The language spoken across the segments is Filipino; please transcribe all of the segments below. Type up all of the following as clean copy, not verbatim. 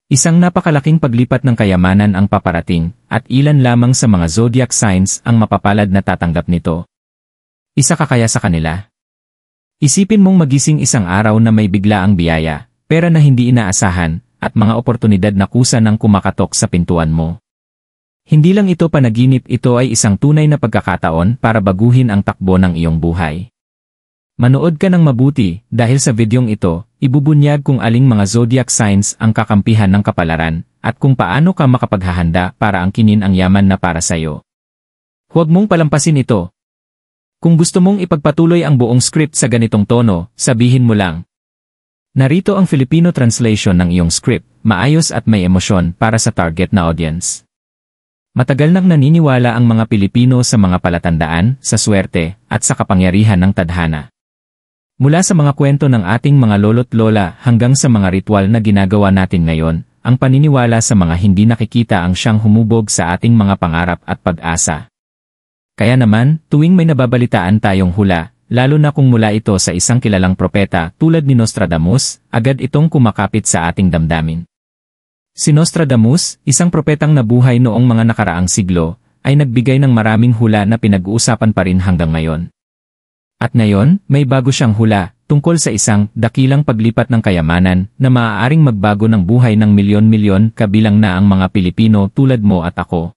Isang napakalaking paglipat ng kayamanan ang paparating, at ilan lamang sa mga zodiac signs ang mapapalad na tatanggap nito. Isa ka kaya sa kanila? Isipin mong magising isang araw na may biglaang biyaya, pera na hindi inaasahan, at mga oportunidad na kusa ng kumakatok sa pintuan mo. Hindi lang ito panaginip, ito ay isang tunay na pagkakataon para baguhin ang takbo ng iyong buhay. Manood ka ng mabuti dahil sa videong ito, ibubunyag kung aling mga zodiac signs ang kakampihan ng kapalaran at kung paano ka makapaghahanda para angkinin ang yaman na para sa iyo. Huwag mong palampasin ito. Kung gusto mong ipagpatuloy ang buong script sa ganitong tono, sabihin mo lang. Narito ang Filipino translation ng iyong script, maayos at may emosyon para sa target na audience. Matagal nang naniniwala ang mga Pilipino sa mga palatandaan, sa swerte, at sa kapangyarihan ng tadhana. Mula sa mga kwento ng ating mga lolo't lola hanggang sa mga ritual na ginagawa natin ngayon, ang paniniwala sa mga hindi nakikita ang siyang humubog sa ating mga pangarap at pag-asa. Kaya naman, tuwing may nababalitaan tayong hula, lalo na kung mula ito sa isang kilalang propeta tulad ni Nostradamus, agad itong kumakapit sa ating damdamin. Si Nostradamus, isang propetang nabuhay noong mga nakaraang siglo, ay nagbigay ng maraming hula na pinag-uusapan pa rin hanggang ngayon. At ngayon, may bago siyang hula, tungkol sa isang dakilang paglipat ng kayamanan na maaaring magbago ng buhay ng milyon-milyon kabilang na ang mga Pilipino tulad mo at ako.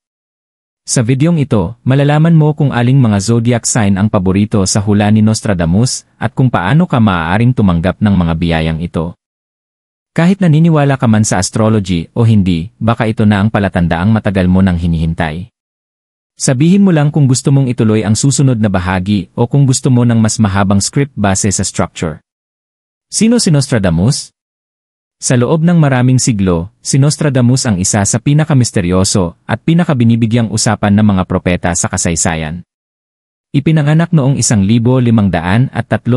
Sa videong ito, malalaman mo kung aling mga zodiac sign ang paborito sa hula ni Nostradamus at kung paano ka maaaring tumanggap ng mga biyayang ito. Kahit naniniwala ka man sa astrology o hindi, baka ito na ang palatandaang matagal mo nang hinihintay. Sabihin mo lang kung gusto mong ituloy ang susunod na bahagi o kung gusto mo ng mas mahabang script base sa structure. Sino si Nostradamus? Sa loob ng maraming siglo, si Nostradamus ang isa sa pinakamisteryoso at pinakabinibigyang usapan ng mga propeta sa kasaysayan. Ipinanganak noong 1503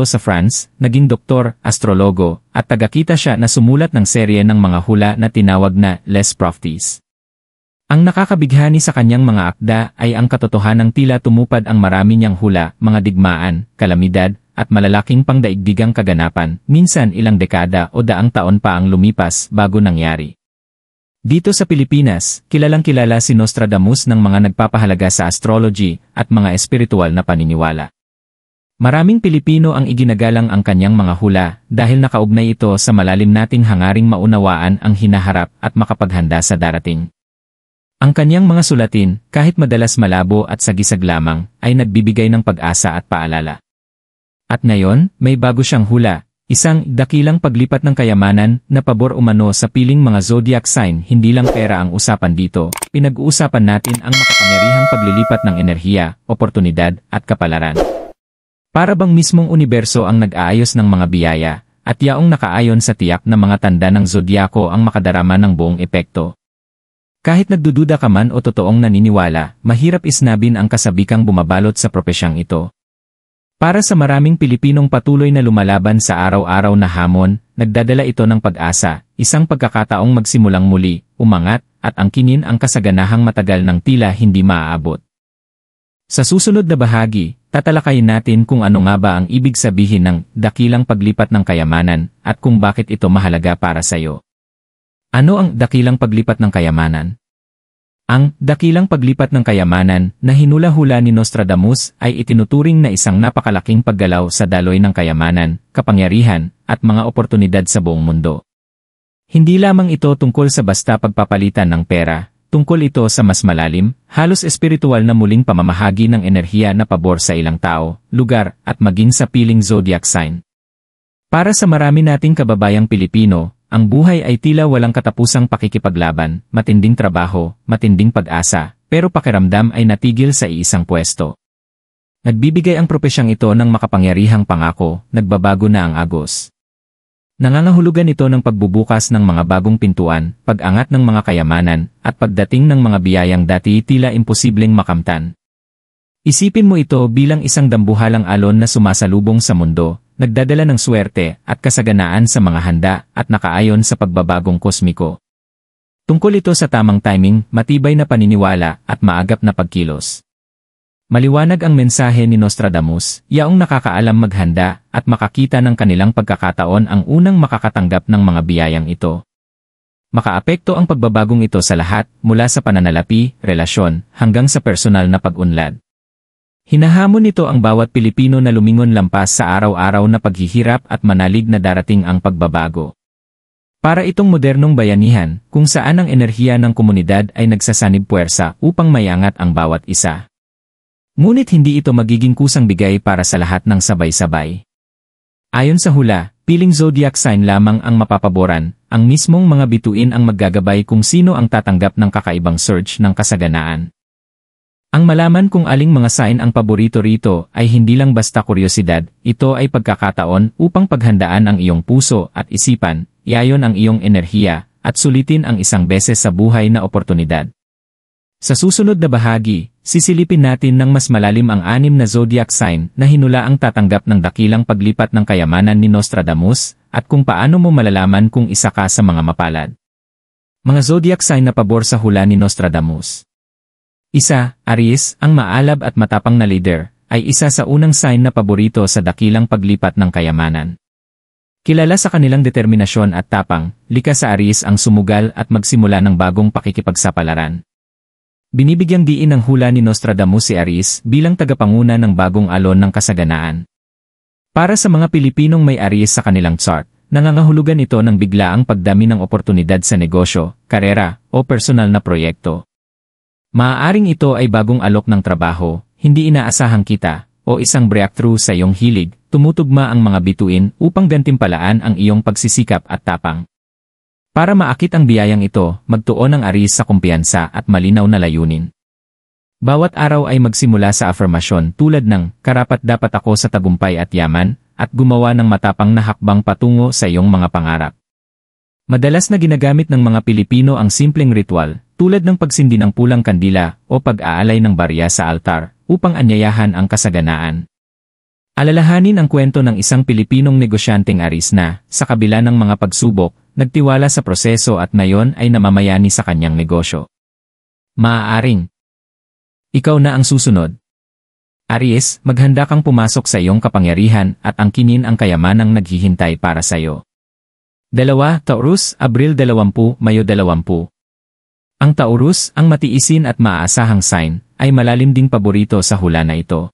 sa France, naging doktor, astrologo, at tagakita siya na sumulat ng serye ng mga hula na tinawag na Les Prophéties. Ang nakakabighani sa kanyang mga akda ay ang katotohanang tila tumupad ang marami niyang hula, mga digmaan, kalamidad, at malalaking pangdaigdigang kaganapan, minsan ilang dekada o daang taon pa ang lumipas bago nangyari. Dito sa Pilipinas, kilalang-kilala si Nostradamus ng mga nagpapahalaga sa astrology at mga espiritual na paniniwala. Maraming Pilipino ang iginagalang ang kanyang mga hula dahil nakaugnay ito sa malalim nating hangaring maunawaan ang hinaharap at makapaghanda sa darating. Ang kanyang mga sulatin, kahit madalas malabo at sagisag lamang, ay nagbibigay ng pag-asa at paalala. At ngayon, may bago siyang hula, isang dakilang paglipat ng kayamanan na pabor umano sa piling mga zodiac sign. Hindi lang pera ang usapan dito, pinag-uusapan natin ang makapangyarihang paglilipat ng enerhiya, oportunidad, at kapalaran. Para bang mismong universo ang nag-aayos ng mga biyaya, at yaong nakaayon sa tiyak na mga tanda ng zodyako ang makadarama ng buong epekto. Kahit nagdududa ka man o totoong naniniwala, mahirap isnabin ang kasabikang bumabalot sa propesyang ito. Para sa maraming Pilipinong patuloy na lumalaban sa araw-araw na hamon, nagdadala ito ng pag-asa, isang pagkakataong magsimulang muli, umangat, at angkinin ang kasaganahang matagal ng tila hindi maaabot. Sa susunod na bahagi, tatalakayin natin kung ano nga ba ang ibig sabihin ng dakilang paglipat ng kayamanan at kung bakit ito mahalaga para sa iyo. Ano ang dakilang paglipat ng kayamanan? Ang dakilang paglipat ng kayamanan na hinula-hula ni Nostradamus ay itinuturing na isang napakalaking paggalaw sa daloy ng kayamanan, kapangyarihan, at mga oportunidad sa buong mundo. Hindi lamang ito tungkol sa basta pagpapalitan ng pera, tungkol ito sa mas malalim, halos espiritual na muling pamamahagi ng enerhiya na pabor sa ilang tao, lugar, at maging sa piling zodiac sign. Para sa marami nating kababayang Pilipino, ang buhay ay tila walang katapusang pakikipaglaban, matinding trabaho, matinding pag-asa, pero pakiramdam ay natigil sa iisang pwesto. Nagbibigay ang propesyang ito ng makapangyarihang pangako, nagbabago na ang agos. Nangangahulugan ito ng pagbubukas ng mga bagong pintuan, pag-angat ng mga kayamanan, at pagdating ng mga biyayang dati tila imposibleng makamtan. Isipin mo ito bilang isang dambuhalang alon na sumasalubong sa mundo, nagdadala ng swerte at kasaganaan sa mga handa at nakaayon sa pagbabagong kosmiko. Tungkol ito sa tamang timing, matibay na paniniwala at maagap na pagkilos. Maliwanag ang mensahe ni Nostradamus, yaong nakakaalam maghanda at makakita ng kanilang pagkakataon ang unang makakatanggap ng mga biyayang ito. Makaapekto ang pagbabagong ito sa lahat, mula sa pananalapi, relasyon, hanggang sa personal na pag-unlad. Hinahamon nito ang bawat Pilipino na lumingon lampas sa araw-araw na paghihirap at manalig na darating ang pagbabago. Para itong modernong bayanihan, kung saan ang enerhiya ng komunidad ay nagsasanib puwersa upang mayangat ang bawat isa. Ngunit hindi ito magiging kusang bigay para sa lahat ng sabay-sabay. Ayon sa hula, piling zodiac sign lamang ang mapapaboran, ang mismong mga bituin ang maggagabay kung sino ang tatanggap ng kakaibang surge ng kasaganaan. Ang malaman kung aling mga sign ang paborito rito ay hindi lang basta kuryosidad, ito ay pagkakataon upang paghandaan ang iyong puso at isipan, iayon ang iyong enerhiya, at sulitin ang isang beses sa buhay na oportunidad. Sa susunod na bahagi, sisilipin natin ng mas malalim ang 6 na zodiac sign na hinulaang tatanggap ng dakilang paglipat ng kayamanan ni Nostradamus, at kung paano mo malalaman kung isa ka sa mga mapalad. Mga zodiac sign na pabor sa hula ni Nostradamus. 1. Aries, ang maalab at matapang na leader, ay isa sa unang sign na paborito sa dakilang paglipat ng kayamanan. Kilala sa kanilang determinasyon at tapang, likas sa Aries ang sumugal at magsimula ng bagong pakikipagsapalaran. Binibigyang diin ng hula ni Nostradamus si Aries bilang tagapanguna ng bagong alon ng kasaganaan. Para sa mga Pilipinong may Aries sa kanilang chart, nangangahulugan ito ng biglaang pagdami ng oportunidad sa negosyo, karera, o personal na proyekto. Maaaring ito ay bagong alok ng trabaho, hindi inaasahang kita, o isang breakthrough sa iyong hilig, tumutugma ang mga bituin upang gantimpalaan ang iyong pagsisikap at tapang. Para maakit ang biyayang ito, magtuon ang Aries sa kumpiyansa at malinaw na layunin. Bawat araw ay magsimula sa afirmasyon tulad ng, karapat-dapat ako sa tagumpay at yaman, at gumawa ng matapang na hakbang patungo sa iyong mga pangarap. Madalas na ginagamit ng mga Pilipino ang simpleng ritual, tulad ng pagsindi ng pulang kandila o pag-aalay ng barya sa altar, upang anyayahan ang kasaganaan. Alalahanin ang kwento ng isang Pilipinong negosyanteng Aries na, sa kabila ng mga pagsubok, nagtiwala sa proseso at ngayon ay namamayani sa kanyang negosyo. Maaaring ikaw na ang susunod. Aries, maghanda kang pumasok sa iyong kapangyarihan at angkinin ang kayamanang naghihintay para sa iyo. 2. Taurus, Abril 20, Mayo 20. Ang Taurus, ang matiisin at maaasahang sign, ay malalim ding paborito sa hula na ito.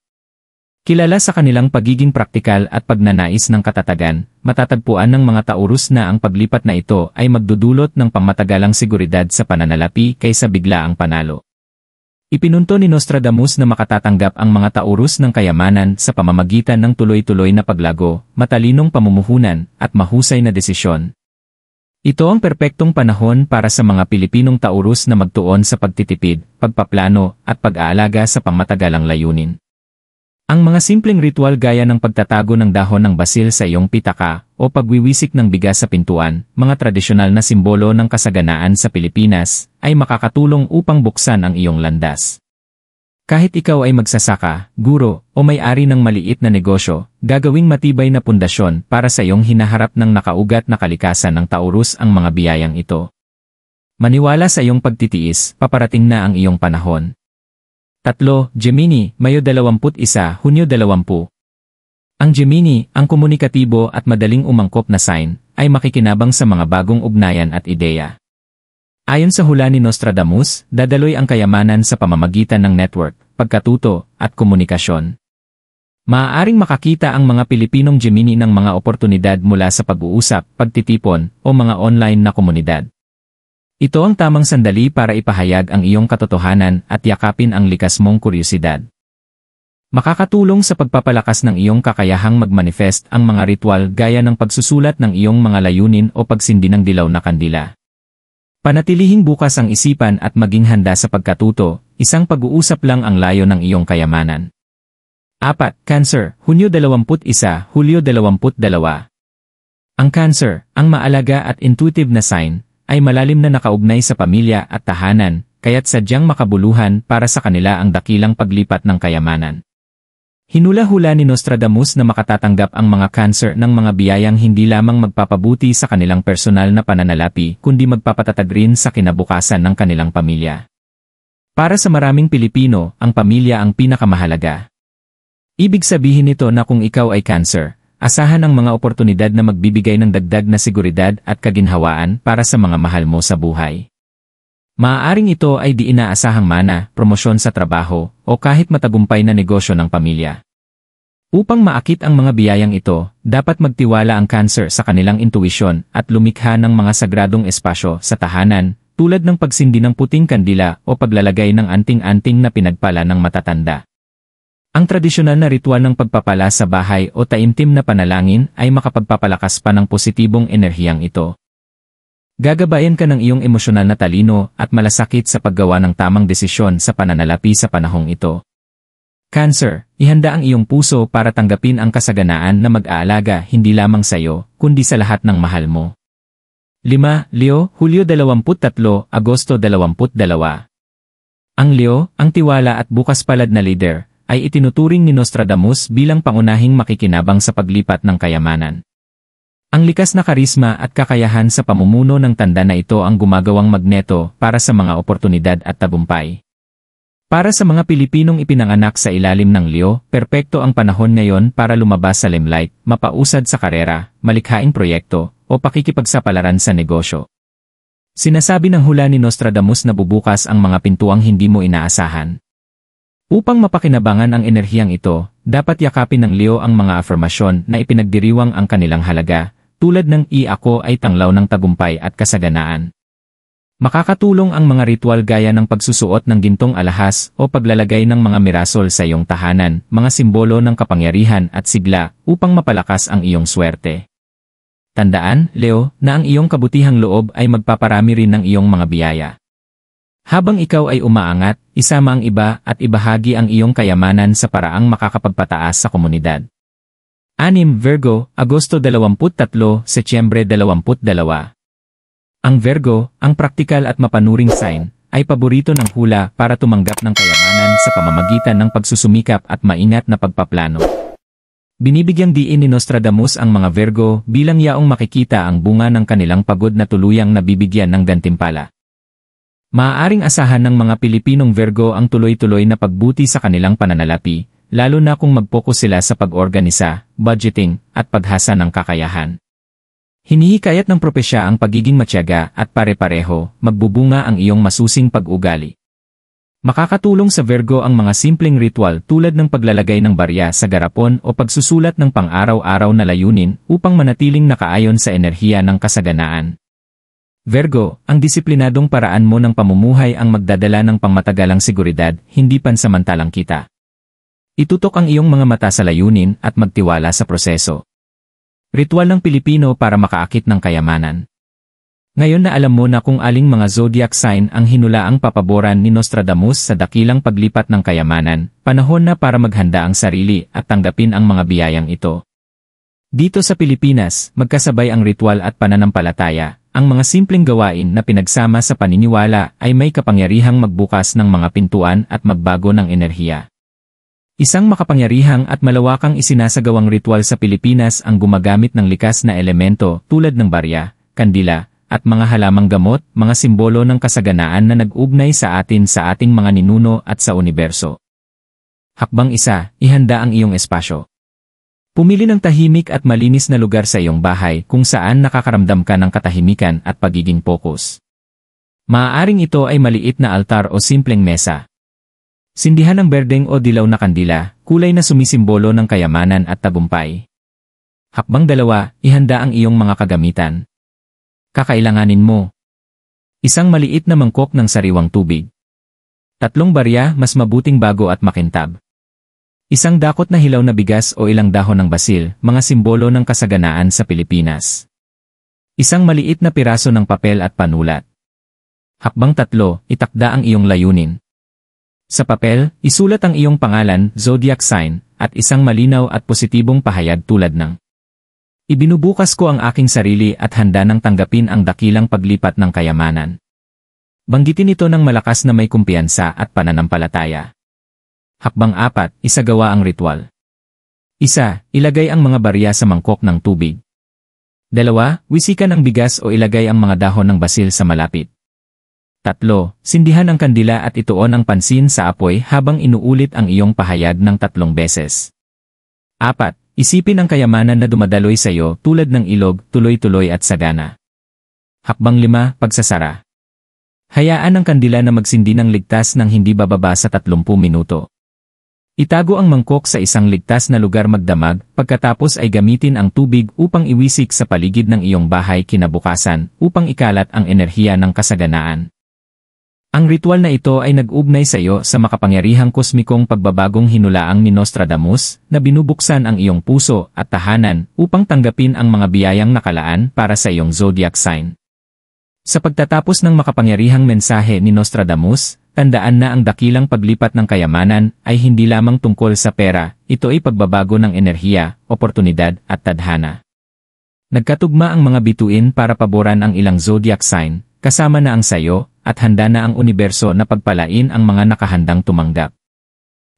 Kilala sa kanilang pagiging praktikal at pagnanais ng katatagan, matatagpuan ng mga Taurus na ang paglipat na ito ay magdudulot ng pangmatagalang seguridad sa pananalapi kaysa biglaang panalo. Ipinunto ni Nostradamus na makatatanggap ang mga Taurus ng kayamanan sa pamamagitan ng tuloy-tuloy na paglago, matalinong pamumuhunan, at mahusay na desisyon. Ito ang perpektong panahon para sa mga Pilipinong Taurus na magtuon sa pagtitipid, pagpaplano, at pag-aalaga sa pangmatagalang layunin. Ang mga simpleng ritual gaya ng pagtatago ng dahon ng basil sa iyong pitaka o pagwiwisik ng bigas sa pintuan, mga tradisyonal na simbolo ng kasaganaan sa Pilipinas, ay makakatulong upang buksan ang iyong landas. Kahit ikaw ay magsasaka, guro, o may-ari ng maliit na negosyo, gagawing matibay na pundasyon para sa iyong hinaharap ng nakaugat na kalikasan ng Taurus ang mga biyayang ito. Maniwala sa iyong pagtitiis, paparating na ang iyong panahon. 3. Gemini, Mayo 21, Hunyo 20. Ang Gemini, ang komunikatibo at madaling umangkop na sign, ay makikinabang sa mga bagong ugnayan at ideya. Ayon sa hula ni Nostradamus, dadaloy ang kayamanan sa pamamagitan ng network, pagkatuto, at komunikasyon. Maaaring makakita ang mga Pilipinong Gemini ng mga oportunidad mula sa pag-uusap, pagtitipon, o mga online na komunidad. Ito ang tamang sandali para ipahayag ang iyong katotohanan at yakapin ang likas mong kuryosidad. Makakatulong sa pagpapalakas ng iyong kakayahang mag-manifest ang mga ritual gaya ng pagsusulat ng iyong mga layunin o pagsindi ng dilaw na kandila. Panatilihing bukas ang isipan at maging handa sa pagkatuto, isang pag-uusap lang ang layo ng iyong kayamanan. 4. Cancer, Hunyo 21, Hulyo 22. Ang Cancer, ang maalaga at intuitive na sign, ay malalim na nakaugnay sa pamilya at tahanan, kaya't sadyang makabuluhan para sa kanila ang dakilang paglipat ng kayamanan. Hinula-hula ni Nostradamus na makatatanggap ang mga Cancer ng mga biyayang hindi lamang magpapabuti sa kanilang personal na pananalapi kundi magpapatatag rin sa kinabukasan ng kanilang pamilya. Para sa maraming Pilipino, ang pamilya ang pinakamahalaga. Ibig sabihin nito na kung ikaw ay Cancer, asahan ang mga oportunidad na magbibigay ng dagdag na seguridad at kaginhawaan para sa mga mahal mo sa buhay. Maaaring ito ay di inaasahang mana, promosyon sa trabaho, o kahit matagumpay na negosyo ng pamilya. Upang maakit ang mga biyayang ito, dapat magtiwala ang Cancer sa kanilang intuisyon at lumikha ng mga sagradong espasyo sa tahanan, tulad ng pagsindi ng puting kandila o paglalagay ng anting-anting na pinagpala ng matatanda. Ang tradisyonal na ritual ng pagpapala sa bahay o taimtim na panalangin ay makapagpapalakas pa ng positibong enerhiyang ito. Gagabayan ka ng iyong emosyonal na talino at malasakit sa paggawa ng tamang desisyon sa pananalapi sa panahong ito. Cancer, ihanda ang iyong puso para tanggapin ang kasaganaan na mag-aalaga hindi lamang sa iyo, kundi sa lahat ng mahal mo. 5. Leo, Hulyo 23, Agosto 22. Ang Leo, ang tiwala at bukas palad na leader, ay itinuturing ni Nostradamus bilang pangunahing makikinabang sa paglipat ng kayamanan. Ang likas na karisma at kakayahan sa pamumuno ng tanda na ito ang gumagawang magneto para sa mga oportunidad at tagumpay. Para sa mga Pilipinong ipinanganak sa ilalim ng Leo, perpekto ang panahon ngayon para lumabas sa limelight, mapausad sa karera, malikhaing proyekto, o pakikipagsapalaran sa negosyo. Sinasabi ng hula ni Nostradamus na bubukas ang mga pintuang hindi mo inaasahan. Upang mapakinabangan ang enerhiyang ito, dapat yakapin ng Leo ang mga afirmasyon na ipinagdiriwang ang kanilang halaga, tulad ng "I-ako ay tanglaw ng tagumpay at kasaganaan." Makakatulong ang mga ritual gaya ng pagsusuot ng gintong alahas o paglalagay ng mga mirasol sa iyong tahanan, mga simbolo ng kapangyarihan at sigla upang mapalakas ang iyong swerte. Tandaan, Leo, na ang iyong kabutihang loob ay magpaparami rin ng iyong mga biyaya. Habang ikaw ay umaangat, isama ang iba at ibahagi ang iyong kayamanan sa paraang makakapagpataas sa komunidad. 6. Virgo, Agosto 23, Setyembre 22. Ang Virgo, ang praktikal at mapanuring sign, ay paborito ng hula para tumanggap ng kayamanan sa pamamagitan ng pagsusumikap at maingat na pagpaplano. Binibigyang diin ni Nostradamus ang mga Virgo bilang yaong makikita ang bunga ng kanilang pagod na tuluyang nabibigyan ng gantimpala. Maaaring asahan ng mga Pilipinong Virgo ang tuloy-tuloy na pagbuti sa kanilang pananalapi, lalo na kung mag-focus sila sa pag-organisa, budgeting, at paghasa ng kakayahan. Hinihikayat ng propesya ang pagiging matyaga at pare-pareho, magbubunga ang iyong masusing pag-ugali. Makakatulong sa Virgo ang mga simpleng ritual tulad ng paglalagay ng barya sa garapon o pagsusulat ng pang-araw-araw na layunin upang manatiling nakaayon sa enerhiya ng kasaganaan. Virgo, ang disiplinadong paraan mo ng pamumuhay ang magdadala ng pangmatagalang seguridad, hindi pansamantalang kita. Itutok ang iyong mga mata sa layunin at magtiwala sa proseso. Ritual ng Pilipino para makaakit ng kayamanan. Ngayon na alam mo na kung aling mga zodiac sign ang hinulaang papaboran ni Nostradamus sa dakilang paglipat ng kayamanan, panahon na para maghanda ang sarili at tanggapin ang mga biyayang ito. Dito sa Pilipinas, magkasabay ang ritual at pananampalataya. Ang mga simpleng gawain na pinagsama sa paniniwala ay may kapangyarihang magbukas ng mga pintuan at magbago ng enerhiya. Isang makapangyarihang at malawakang isinasagawang ritual sa Pilipinas ang gumagamit ng likas na elemento tulad ng barya, kandila, at mga halamang gamot, mga simbolo ng kasaganaan na nag-ugnay sa atin sa ating mga ninuno at sa universo. Hakbang 1, ihanda ang iyong espasyo. Pumili ng tahimik at malinis na lugar sa iyong bahay kung saan nakakaramdam ka ng katahimikan at pagiging focus. Maaaring ito ay maliit na altar o simpleng mesa. Sindihan ng berdeng o dilaw na kandila, kulay na sumisimbolo ng kayamanan at tagumpay. Hakbang 2, ihanda ang iyong mga kagamitan. Kakailanganin mo. Isang maliit na mangkok ng sariwang tubig. 3 barya mas mabuting bago at makintab. Isang dakot na hilaw na bigas o ilang dahon ng basil, mga simbolo ng kasaganaan sa Pilipinas. Isang maliit na piraso ng papel at panulat. Hakbang 3, itakda ang iyong layunin. Sa papel, isulat ang iyong pangalan, zodiac sign, at isang malinaw at positibong pahayag tulad ng "Ibinubukas ko ang aking sarili at handa nang tanggapin ang dakilang paglipat ng kayamanan." Banggitin ito ng malakas na may kumpiyansa at pananampalataya. Hakbang 4, isagawa ang ritual. 1, ilagay ang mga barya sa mangkok ng tubig. 2, wisikan ang bigas o ilagay ang mga dahon ng basil sa malapit. 3, sindihan ang kandila at ituon ang pansin sa apoy habang inuulit ang iyong pahayag ng 3 beses. 4, Isipin ang kayamanan na dumadaloy sa iyo tulad ng ilog, tuloy-tuloy at sagana. Hakbang 5, pagsasara. Hayaan ang kandila na magsindi ng ligtas ng hindi bababa sa 30 minuto. Itago ang mangkok sa isang ligtas na lugar magdamag, pagkatapos ay gamitin ang tubig upang iwisik sa paligid ng iyong bahay kinabukasan upang ikalat ang enerhiya ng kasaganaan. Ang ritual na ito ay nag-ugnay sa iyo sa makapangyarihang kosmikong pagbabagong hinulaang ni Nostradamus na binubuksan ang iyong puso at tahanan upang tanggapin ang mga biyayang nakalaan para sa iyong zodiac sign. Sa pagtatapos ng makapangyarihang mensahe ni Nostradamus, tandaan na ang dakilang paglipat ng kayamanan ay hindi lamang tungkol sa pera, ito ay pagbabago ng enerhiya, oportunidad at tadhana. Nagkatugma ang mga bituin para paboran ang ilang zodiac sign, kasama na ang sayo, at handa na ang universo na pagpalain ang mga nakahandang tumanggap.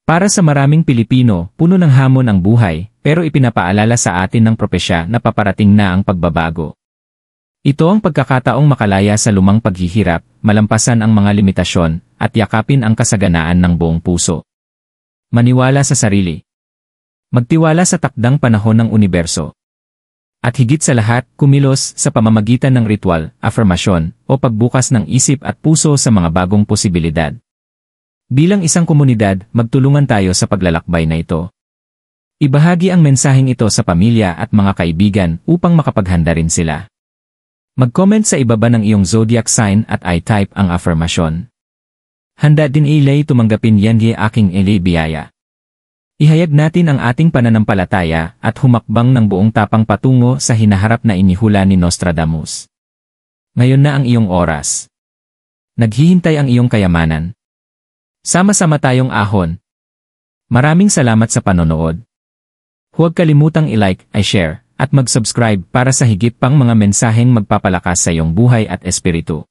Para sa maraming Pilipino, puno ng hamon ang buhay, pero ipinapaalala sa atin ng propesya na paparating na ang pagbabago. Ito ang pagkakataong makalaya sa lumang paghihirap, malampasan ang mga limitasyon, at yakapin ang kasaganaan ng buong puso. Maniwala sa sarili. Magtiwala sa takdang panahon ng universo. At higit sa lahat, kumilos sa pamamagitan ng ritual, affirmasyon, o pagbukas ng isip at puso sa mga bagong posibilidad. Bilang isang komunidad, magtulungan tayo sa paglalakbay na ito. Ibahagi ang mensaheng ito sa pamilya at mga kaibigan upang makapaghanda rin sila. Mag-comment sa ibaba ng iyong zodiac sign at i-type ang affirmasyon. Handa din ilay tumanggapin yan aking ilay biyaya. Ihayag natin ang ating pananampalataya at humakbang ng buong tapang patungo sa hinaharap na inihula ni Nostradamus. Ngayon na ang iyong oras. Naghihintay ang iyong kayamanan. Sama-sama tayong ahon. Maraming salamat sa panonood. Huwag kalimutang i-like, i-share, at mag-subscribe para sa higit pang mga mensaheng magpapalakas sa iyong buhay at espiritu.